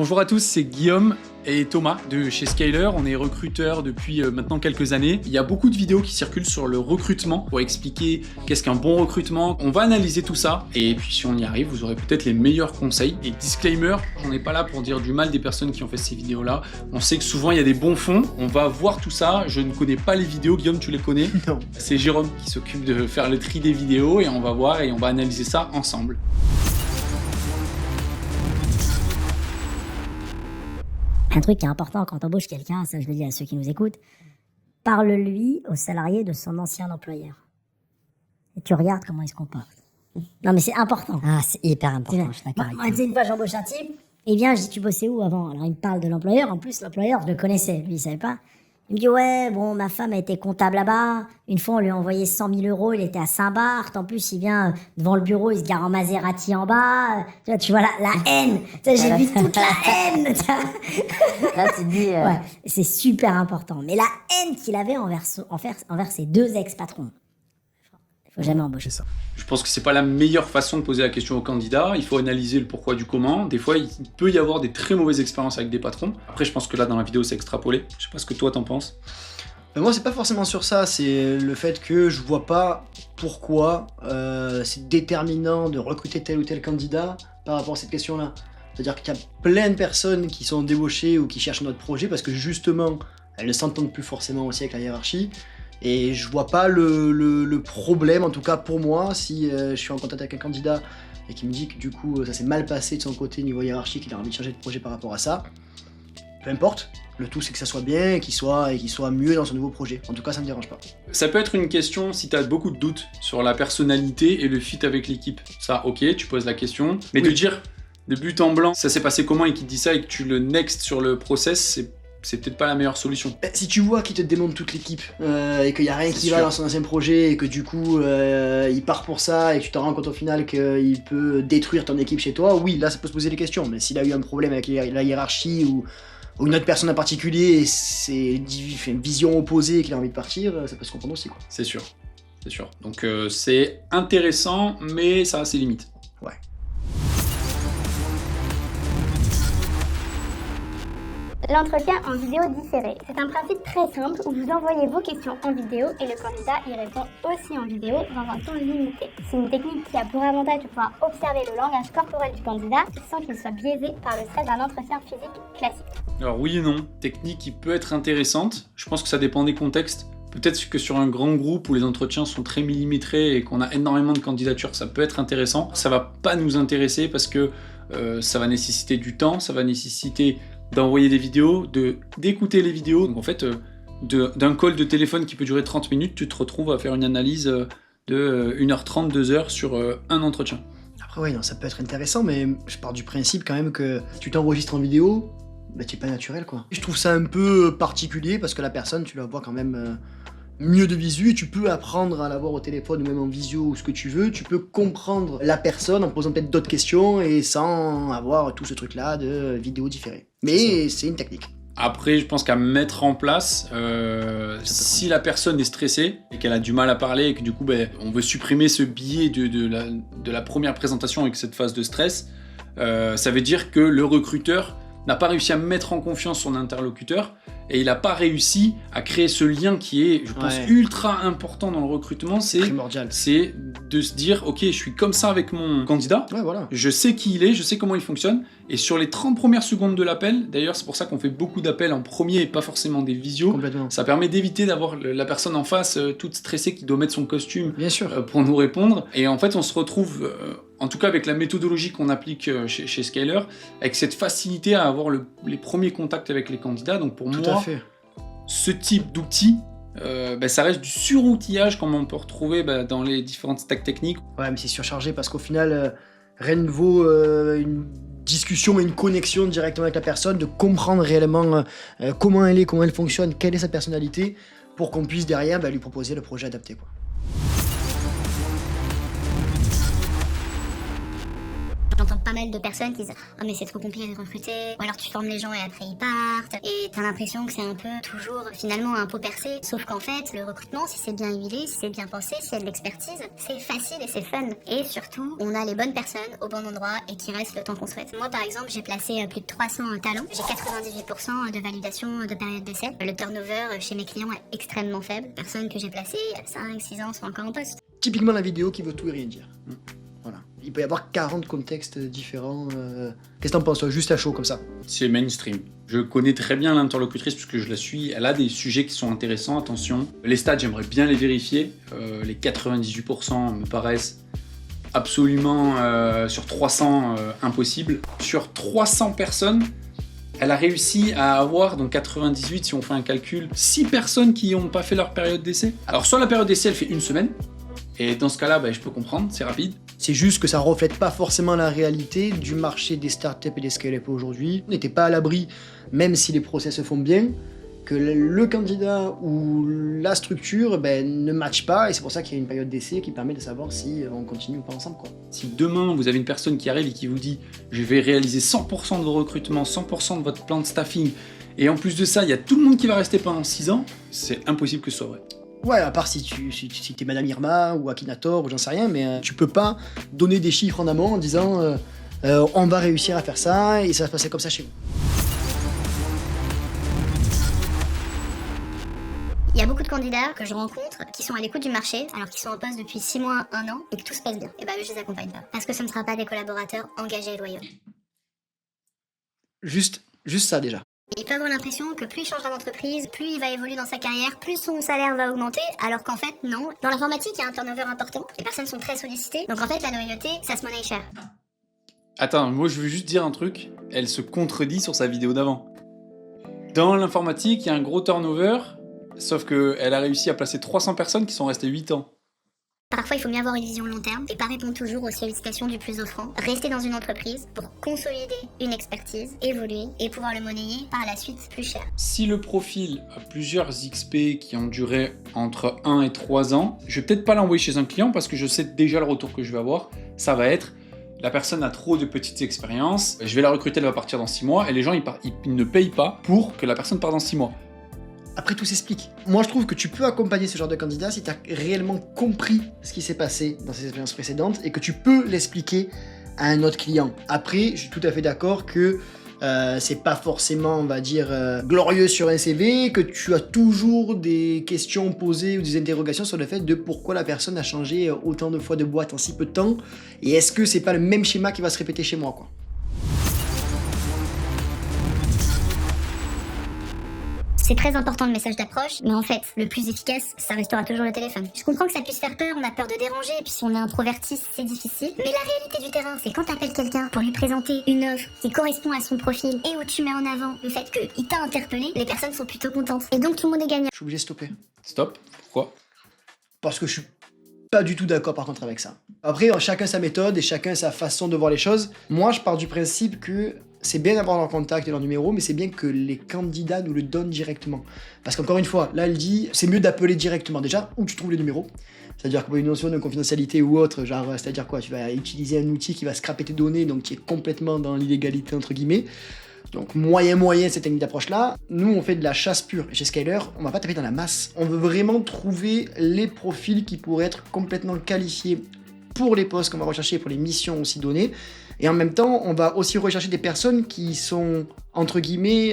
Alors bonjour à tous, c'est Guillaume et Thomas de chez Scaler. On est recruteurs depuis maintenant quelques années. Il y a beaucoup de vidéos qui circulent sur le recrutement pour expliquer qu'est-ce qu'un bon recrutement. On va analyser tout ça et puis si on y arrive, vous aurez peut-être les meilleurs conseils. Et disclaimer, on n'est pas là pour dire du mal des personnes qui ont fait ces vidéos-là. On sait que souvent il y a des bons fonds. On va voir tout ça. Je ne connais pas les vidéos. Guillaume, tu les connais? Non. C'est Jérôme qui s'occupe de faire le tri des vidéos et on va voir et on va analyser ça ensemble. Un truc qui est important quand t'embauches quelqu'un, ça je le dis à ceux qui nous écoutent, parle-lui au salarié de son ancien employeur. Et tu regardes comment il se comporte. Non mais c'est important. Ah, c'est hyper important, je suis d'accord avec Moi, tu sais, une fois j'embauche un type, il vient, je dis tu bossais où avant? Alors il me parle de l'employeur, en plus l'employeur je le connaissais, lui il savait pas. Il me dit ouais, bon, ma femme a été comptable là-bas, une fois on lui a envoyé 100 000 €, il était à Saint-Barth, en plus il vient devant le bureau, il se gare en Maserati en bas, tu vois la haine, tu sais, j'ai vu toute la haine, tu vois. Là, tu te dis... Ouais, c'est super important. Mais la haine qu'il avait envers ses deux ex-patrons, il faut jamais embaucher ça. Je pense que c'est pas la meilleure façon de poser la question au candidat. Il faut analyser le pourquoi du comment. Des fois, il peut y avoir des très mauvaises expériences avec des patrons. Après, je pense que là, dans la vidéo, c'est extrapolé. Je sais pas ce que toi t'en penses. Moi, c'est pas forcément sur ça, c'est le fait que je vois pas pourquoi c'est déterminant de recruter tel ou tel candidat par rapport à cette question-là. C'est-à-dire qu'il y a plein de personnes qui sont débauchées ou qui cherchent notre projet parce que justement, elles ne s'entendent plus forcément aussi avec la hiérarchie. Et je vois pas le problème, en tout cas pour moi, si je suis en contact avec un candidat et qui me dit que du coup ça s'est mal passé de son côté niveau hiérarchique, qu'il a envie de changer de projet par rapport à ça. Peu importe, le tout c'est que ça soit bien et qu'il soit mieux dans son nouveau projet. En tout cas ça me dérange pas. Ça peut être une question si tu as beaucoup de doutes sur la personnalité et le fit avec l'équipe. Ça, ok, tu poses la question. Mais de dire de but en blanc, ça s'est passé comment et qu'il te dit ça et que tu le next sur le process, c'est peut-être pas la meilleure solution. Si tu vois qu'il te démonte toute l'équipe et qu'il n'y a rien qui va dans son ancien projet et que du coup il part pour ça et que tu te rends compte au final qu'il peut détruire ton équipe chez toi, oui, là ça peut se poser des questions. Mais s'il a eu un problème avec la hiérarchie ou une autre personne en particulier et c'est une vision opposée et qu'il a envie de partir, ça peut se comprendre aussi, quoi. C'est sûr, c'est sûr. Donc c'est intéressant, mais ça a ses limites. Ouais. L'entretien en vidéo différé. C'est un principe très simple où vous envoyez vos questions en vidéo et le candidat y répond aussi en vidéo dans un temps limité. C'est une technique qui a pour avantage de pouvoir observer le langage corporel du candidat sans qu'il soit biaisé par le stress d'un entretien physique classique. Alors oui et non, technique qui peut être intéressante, je pense que ça dépend des contextes. Peut-être que sur un grand groupe où les entretiens sont très millimétrés et qu'on a énormément de candidatures, ça peut être intéressant. Ça va pas nous intéresser parce que ça va nécessiter du temps, ça va nécessiter d'envoyer des vidéos, d'écouter les vidéos. Donc en fait, d'un call de téléphone qui peut durer 30 minutes, tu te retrouves à faire une analyse de 1h30, 2h sur un entretien. Après oui, non, ça peut être intéressant, mais je pars du principe quand même que si tu t'enregistres en vidéo, bah tu es pas naturel, quoi. Je trouve ça un peu particulier parce que la personne, tu la vois quand même mieux de visu et tu peux apprendre à la voir au téléphone ou même en visio ou ce que tu veux. Tu peux comprendre la personne en posant peut-être d'autres questions et sans avoir tout ce truc-là de vidéo différée. Mais c'est une technique. Après, je pense qu'à mettre en place, si la personne est stressée et qu'elle a du mal à parler et que du coup, on veut supprimer ce biais de la première présentation avec cette phase de stress, ça veut dire que le recruteur n'a pas réussi à mettre en confiance son interlocuteur et il n'a pas réussi à créer ce lien qui est, je pense, ultra important dans le recrutement. C'est primordial. C'est de se dire, ok, je suis comme ça avec mon candidat, voilà. Je sais qui il est, je sais comment il fonctionne, et sur les 30 premières secondes de l'appel, d'ailleurs c'est pour ça qu'on fait beaucoup d'appels en premier et pas forcément des visios, ça permet d'éviter d'avoir la personne en face toute stressée qui doit mettre son costume pour nous répondre, et en fait on se retrouve, en tout cas avec la méthodologie qu'on applique chez Scaler, avec cette facilité à avoir les premiers contacts avec les candidats. Donc pour moi, ce type d'outil, ça reste du sur-outillage comme on peut retrouver dans les différentes stacks techniques. Ouais, mais c'est surchargé parce qu'au final, rien ne vaut une discussion et une connexion directement avec la personne, de comprendre réellement comment elle est, comment elle fonctionne, quelle est sa personnalité, pour qu'on puisse derrière lui proposer le projet adapté, quoi. J'entends pas pas mal de personnes qui disent « Ah mais c'est trop compliqué de recruter », ou alors tu formes les gens et après ils partent, et t'as l'impression que c'est un peu toujours finalement un pot percé, sauf qu'en fait le recrutement, si c'est bien huilé, si c'est bien pensé, s'il y a de l'expertise, c'est facile et c'est fun. Et surtout, on a les bonnes personnes au bon endroit et qui restent le temps qu'on souhaite. Moi par exemple, j'ai placé plus de 300 talents, j'ai 98% de validation de période d'essai. Le turnover chez mes clients est extrêmement faible. Personnes que j'ai placées, 5-6 ans sont encore en poste. Typiquement la vidéo qui veut tout et rien dire. Voilà. Il peut y avoir 40 contextes différents. Qu'est-ce que t'en penses, toi, juste à chaud comme ça? C'est mainstream. Je connais très bien l'interlocutrice puisque je la suis. Elle a des sujets qui sont intéressants, attention. Les stats, j'aimerais bien les vérifier. Les 98% me paraissent absolument sur 300 impossibles. Sur 300 personnes, elle a réussi à avoir, donc 98 si on fait un calcul, 6 personnes qui n'ont pas fait leur période d'essai. Alors soit la période d'essai elle fait une semaine, et dans ce cas-là, je peux comprendre, c'est rapide. C'est juste que ça reflète pas forcément la réalité du marché des startups et des scale-up aujourd'hui. On n'était pas à l'abri, même si les process se font bien, que le candidat ou la structure ne matche pas, et c'est pour ça qu'il y a une période d'essai qui permet de savoir si on continue ou pas ensemble, quoi. Si demain vous avez une personne qui arrive et qui vous dit « je vais réaliser 100% de vos recrutements, 100% de votre plan de staffing, et en plus de ça, il y a tout le monde qui va rester pendant 6 ans », c'est impossible que ce soit vrai. Ouais, à part si t'es Madame Irma ou Akinator ou j'en sais rien, mais tu peux pas donner des chiffres en amont en disant on va réussir à faire ça et ça va se passer comme ça chez vous. Il y a beaucoup de candidats que je rencontre qui sont à l'écoute du marché alors qu'ils sont en poste depuis 6 mois, 1 an et que tout se passe bien. Et eux, je les accompagne pas. Parce que ce ne sera pas des collaborateurs engagés et loyaux. Juste ça déjà. Il peut avoir l'impression que plus il changera d'entreprise, plus il va évoluer dans sa carrière, plus son salaire va augmenter, alors qu'en fait, non. Dans l'informatique, il y a un turnover important, les personnes sont très sollicitées, donc en fait, la loyauté, ça se monnaie cher. Attends, moi je veux juste dire un truc, elle se contredit sur sa vidéo d'avant. Dans l'informatique, il y a un gros turnover, sauf qu'elle a réussi à placer 300 personnes qui sont restées 8 ans. Parfois, il faut mieux avoir une vision long terme et pas répondre toujours aux sollicitations du plus offrant. Rester dans une entreprise pour consolider une expertise, évoluer et pouvoir le monnayer par la suite plus cher. Si le profil a plusieurs XP qui ont duré entre 1 et 3 ans, je vais peut-être pas l'envoyer chez un client parce que je sais déjà le retour que je vais avoir. Ça va être, la personne a trop de petites expériences, je vais la recruter, elle va partir dans 6 mois et les gens ils ne payent pas pour que la personne parte dans 6 mois. Après, tout s'explique. Moi, je trouve que tu peux accompagner ce genre de candidat si tu as réellement compris ce qui s'est passé dans ses expériences précédentes et que tu peux l'expliquer à un autre client. Après, je suis tout à fait d'accord que c'est pas forcément, on va dire, glorieux sur un CV, que tu as toujours des questions posées ou des interrogations sur le fait de pourquoi la personne a changé autant de fois de boîte en si peu de temps et est-ce que c'est pas le même schéma qui va se répéter chez moi, quoi. C'est très important le message d'approche, mais en fait, le plus efficace, ça restera toujours le téléphone. Je comprends que ça puisse faire peur, on a peur de déranger, et puis si on est introverti, c'est difficile. Mais la réalité du terrain, c'est quand t'appelles quelqu'un pour lui présenter une offre qui correspond à son profil et où tu mets en avant le fait qu'il t'a interpellé, les personnes sont plutôt contentes. Et donc tout le monde est gagnant. Je suis obligé de stopper. Stop, pourquoi? Parce que je suis pas du tout d'accord par contre avec ça. Après, chacun sa méthode et chacun sa façon de voir les choses. Moi, je pars du principe que c'est bien d'avoir leur contact et leur numéro, mais c'est bien que les candidats nous le donnent directement. Parce qu'encore une fois, là, elle dit, c'est mieux d'appeler directement. Déjà, où tu trouves les numéros. C'est-à-dire qu'il y a une notion de confidentialité ou autre, genre, c'est-à-dire quoi, tu vas utiliser un outil qui va scraper tes données, donc qui est complètement dans l'illégalité, entre guillemets. Donc moyen cette technique d'approche-là. Nous, on fait de la chasse pure. Et chez Scaler, on va pas taper dans la masse. On veut vraiment trouver les profils qui pourraient être complètement qualifiés pour les postes qu'on va rechercher, pour les missions aussi données. Et en même temps, on va aussi rechercher des personnes qui sont, entre guillemets,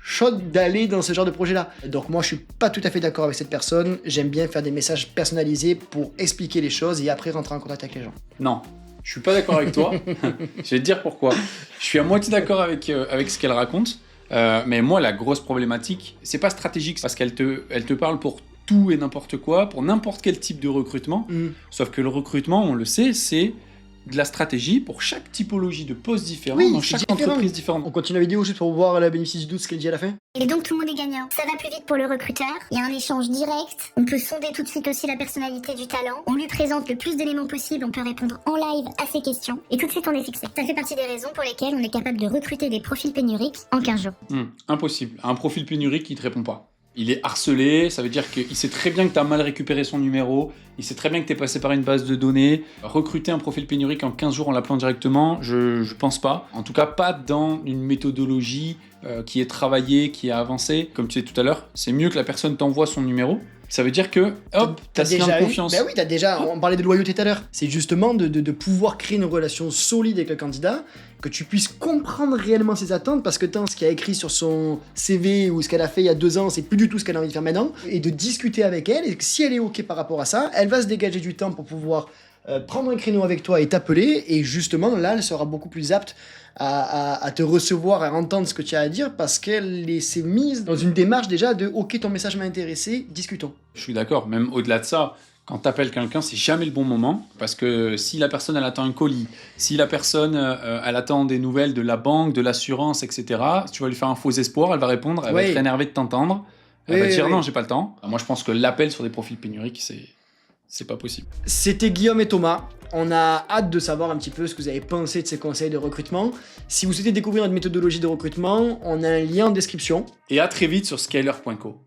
chaudes d'aller dans ce genre de projet-là. Donc moi, je suis pas tout à fait d'accord avec cette personne. J'aime bien faire des messages personnalisés pour expliquer les choses et après rentrer en contact avec les gens. Non. Je suis pas d'accord avec toi. Je vais te dire pourquoi. Je suis à moitié d'accord avec ce qu'elle raconte. Mais moi, la grosse problématique, c'est pas stratégique, parce qu'elle te parle pour tout et n'importe quoi, pour n'importe quel type de recrutement. Sauf que le recrutement, on le sait, c'est de la stratégie pour chaque typologie de poste différent, dans chaque entreprise différente. On continue la vidéo juste pour voir la bénéfice du doute, ce qu'elle dit à la fin. Et donc tout le monde est gagnant. Ça va plus vite pour le recruteur, il y a un échange direct, on peut sonder tout de suite aussi la personnalité du talent, on lui présente le plus d'éléments possible, on peut répondre en live à ses questions, et tout de suite on est fixé. Ça fait partie des raisons pour lesquelles on est capable de recruter des profils pénuriques en 15 jours. Impossible. Un profil pénurique qui te répond pas. Il est harcelé, ça veut dire qu'il sait très bien que tu as mal récupéré son numéro, il sait très bien que tu es passé par une base de données. Recruter un profil pénurique en 15 jours en l'appelant directement, je pense pas. En tout cas, pas dans une méthodologie qui est travaillée, qui est avancée. Comme tu disais tout à l'heure, c'est mieux que la personne t'envoie son numéro. Ça veut dire que, hop, t'as ce lien de confiance. Ben oui, on parlait de loyauté tout à l'heure. C'est justement de pouvoir créer une relation solide avec le candidat, que tu puisses comprendre réellement ses attentes, parce que ce qu'il y a écrit sur son CV ou ce qu'elle a fait il y a 2 ans, c'est plus du tout ce qu'elle a envie de faire maintenant, et de discuter avec elle, et que si elle est ok par rapport à ça, elle va se dégager du temps pour pouvoir prendre un créneau avec toi et t'appeler, et justement là, elle sera beaucoup plus apte à te recevoir, à entendre ce que tu as à dire, parce qu'elle s'est mise dans une démarche déjà de « ok, ton message m'a intéressé, discutons ». Je suis d'accord, même au-delà de ça, quand t'appelles quelqu'un, c'est jamais le bon moment, parce que si la personne elle attend un colis, si la personne elle attend des nouvelles de la banque, de l'assurance, etc., si tu vas lui faire un faux espoir, elle va répondre, elle va être énervée de t'entendre, elle va dire non, j'ai pas le temps. Moi je pense que l'appel sur des profils pénuriques, c'est pas possible. C'était Guillaume et Thomas. On a hâte de savoir un petit peu ce que vous avez pensé de ces conseils de recrutement. Si vous souhaitez découvrir notre méthodologie de recrutement, on a un lien en description. Et à très vite sur scaler.co.